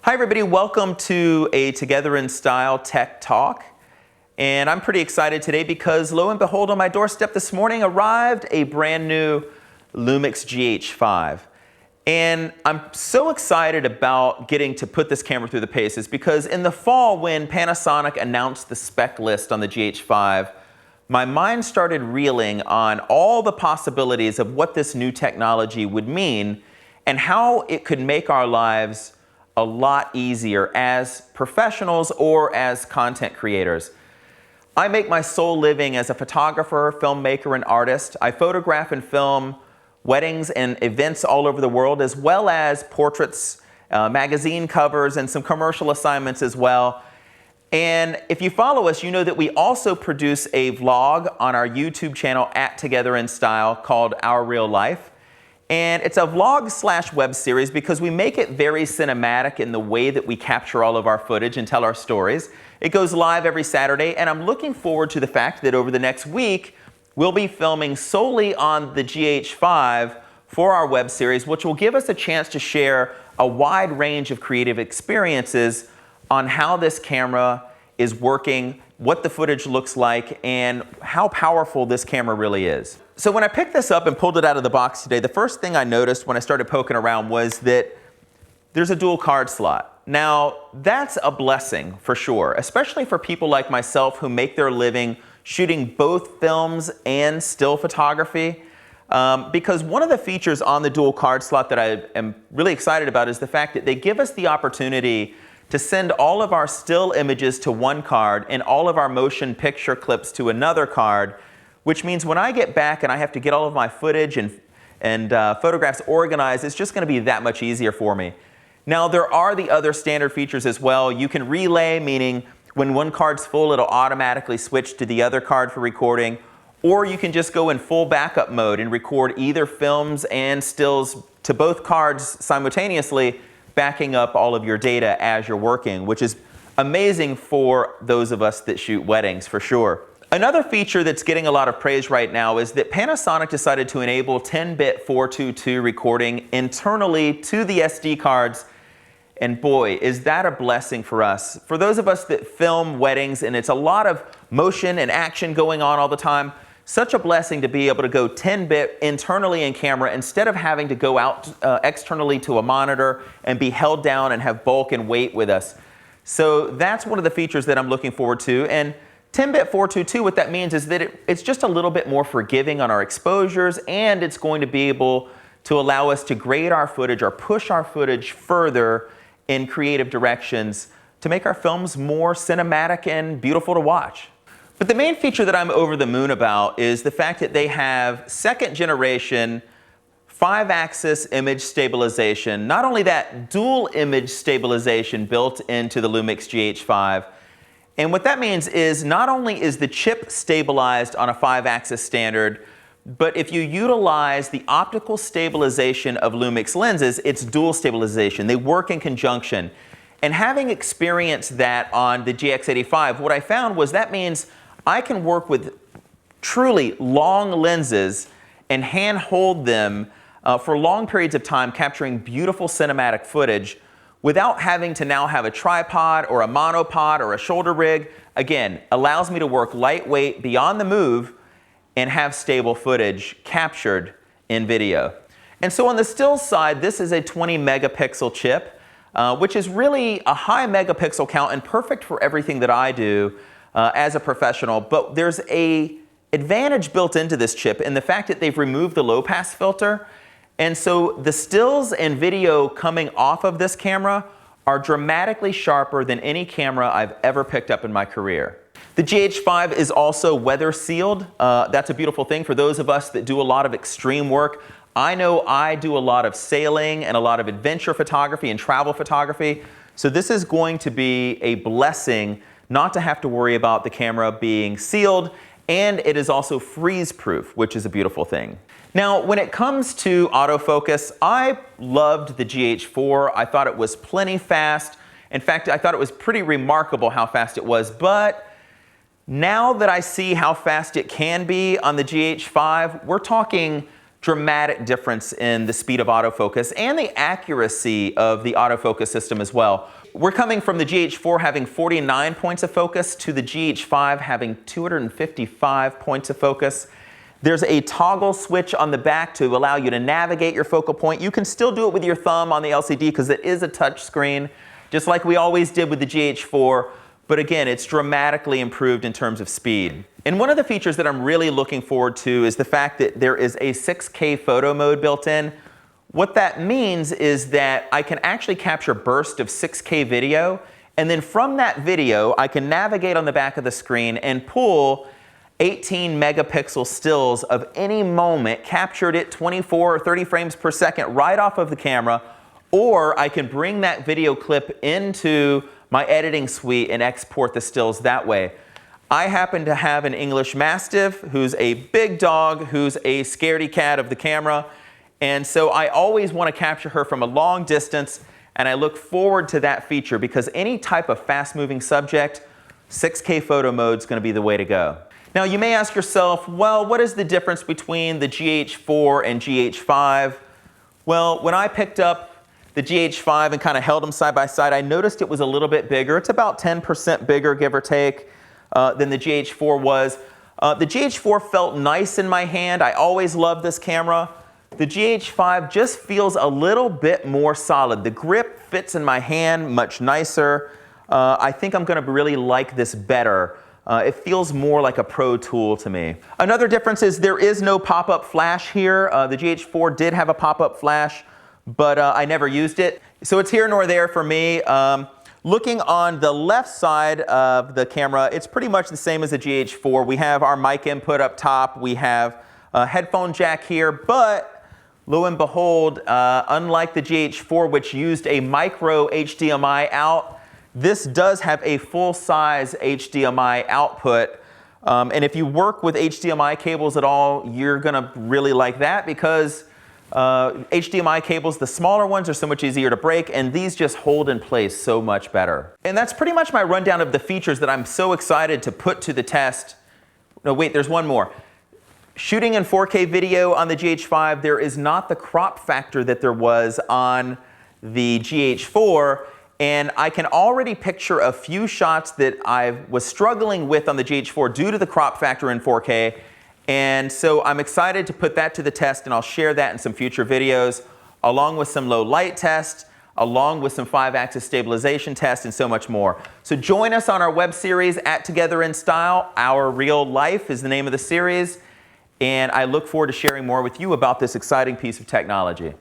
Hi everybody, welcome to a Together in Style Tech Talk. And I'm pretty excited today because lo and behold, on my doorstep this morning arrived a brand new Lumix GH5. And I'm so excited about getting to put this camera through the paces because in the fall when Panasonic announced the spec list on the GH5, my mind started reeling on all the possibilities of what this new technology would mean and how it could make our lives a lot easier as professionals or as content creators. I make my sole living as a photographer, filmmaker, and artist. I photograph and film weddings and events all over the world, as well as portraits, magazine covers, and some commercial assignments as well. And if you follow us, you know that we also produce a vlog on our YouTube channel at Together in Style called Our Real Life. And it's a vlog slash web series because we make it very cinematic in the way that we capture all of our footage and tell our stories. It goes live every Saturday, and I'm looking forward to the fact that over the next week, we'll be filming solely on the GH5 for our web series, which will give us a chance to share a wide range of creative experiences on how this camera is working, what the footage looks like, and how powerful this camera really is. So when I picked this up and pulled it out of the box today, the first thing I noticed when I started poking around was that there's a dual card slot. Now, that's a blessing for sure, especially for people like myself who make their living shooting both films and still photography. Because one of the features on the dual card slot that I am really excited about is the fact that they give us the opportunity to send all of our still images to one card and all of our motion picture clips to another card, which means when I get back and I have to get all of my footage and photographs organized, it's just going to be that much easier for me. Now, there are the other standard features as well. You can relay, meaning when one card's full, it'll automatically switch to the other card for recording, or you can just go in full backup mode and record either films and stills to both cards simultaneously, backing up all of your data as you're working, which is amazing for those of us that shoot weddings for sure. Another feature that's getting a lot of praise right now is that Panasonic decided to enable 10-bit 422 recording internally to the SD cards. And boy, is that a blessing for us. For those of us that film weddings and it's a lot of motion and action going on all the time, such a blessing to be able to go 10-bit internally in camera instead of having to go out externally to a monitor and be held down and have bulk and weight with us. So that's one of the features that I'm looking forward to. And 10-bit 422, what that means is that it's just a little bit more forgiving on our exposures, and it's going to be able to allow us to grade our footage or push our footage further in creative directions to make our films more cinematic and beautiful to watch. But the main feature that I'm over the moon about is the fact that they have second generation 5-axis image stabilization. Not only that, dual image stabilization built into the Lumix GH5. And what that means is not only is the chip stabilized on a 5-axis standard, but if you utilize the optical stabilization of Lumix lenses, it's dual stabilization. They work in conjunction. And having experienced that on the GX85, what I found was that means I can work with truly long lenses and hand hold them for long periods of time, capturing beautiful cinematic footage without having to now have a tripod or a monopod or a shoulder rig. Again, allows me to work lightweight beyond the move and have stable footage captured in video. And so on the still side, this is a 20 megapixel chip, which is really a high megapixel count and perfect for everything that I do as a professional. But there's an advantage built into this chip in the fact that they've removed the low pass filter. And so the stills and video coming off of this camera are dramatically sharper than any camera I've ever picked up in my career. The GH5 is also weather sealed. That's a beautiful thing for those of us that do a lot of extreme work. I know I do a lot of sailing and a lot of adventure photography and travel photography. So this is going to be a blessing not to have to worry about the camera being sealed, and it is also freeze-proof, which is a beautiful thing. Now, when it comes to autofocus, I loved the GH4. I thought it was plenty fast. In fact, I thought it was pretty remarkable how fast it was, but now that I see how fast it can be on the GH5, we're talking dramatic difference in the speed of autofocus and the accuracy of the autofocus system as well. We're coming from the GH4 having 49 points of focus to the GH5 having 255 points of focus. There's a toggle switch on the back to allow you to navigate your focal point. You can still do it with your thumb on the LCD because it is a touch screen, just like we always did with the GH4. But again, it's dramatically improved in terms of speed. And one of the features that I'm really looking forward to is the fact that there is a 6K photo mode built in. What that means is that I can actually capture bursts of 6K video, and then from that video, I can navigate on the back of the screen and pull 18 megapixel stills of any moment captured at 24 or 30 frames per second right off of the camera, or I can bring that video clip into my editing suite and export the stills that way. I happen to have an English Mastiff who's a big dog, who's a scaredy cat of the camera, and so I always want to capture her from a long distance, and I look forward to that feature because any type of fast-moving subject, 6K photo mode is going to be the way to go. Now you may ask yourself, well, what is the difference between the GH4 and GH5? Well, when I picked up the GH5 and kind of held them side by side, I noticed it was a little bit bigger. It's about 10% bigger, give or take, than the GH4 was. The GH4 felt nice in my hand. I always loved this camera. The GH5 just feels a little bit more solid. The grip fits in my hand much nicer. I think I'm going to really like this better. It feels more like a pro tool to me. Another difference is there is no pop-up flash here. The GH4 did have a pop-up flash, but I never used it. So it's here nor there for me. Looking on the left side of the camera, it's pretty much the same as the GH4. We have our mic input up top. We have a headphone jack here, but lo and behold, unlike the GH4, which used a micro HDMI out, this does have a full-size HDMI output. And if you work with HDMI cables at all, you're going to really like that because HDMI cables, the smaller ones, are so much easier to break, and these just hold in place so much better. And that's pretty much my rundown of the features that I'm so excited to put to the test. No, wait, there's one more. Shooting in 4K video on the GH5, there is not the crop factor that there was on the GH4, and I can already picture a few shots that I was struggling with on the GH4 due to the crop factor in 4K, and so I'm excited to put that to the test, and I'll share that in some future videos, along with some low light tests, along with some 5-axis stabilization tests, and so much more. So join us on our web series at Together in Style. Our Real Life is the name of the series. And I look forward to sharing more with you about this exciting piece of technology.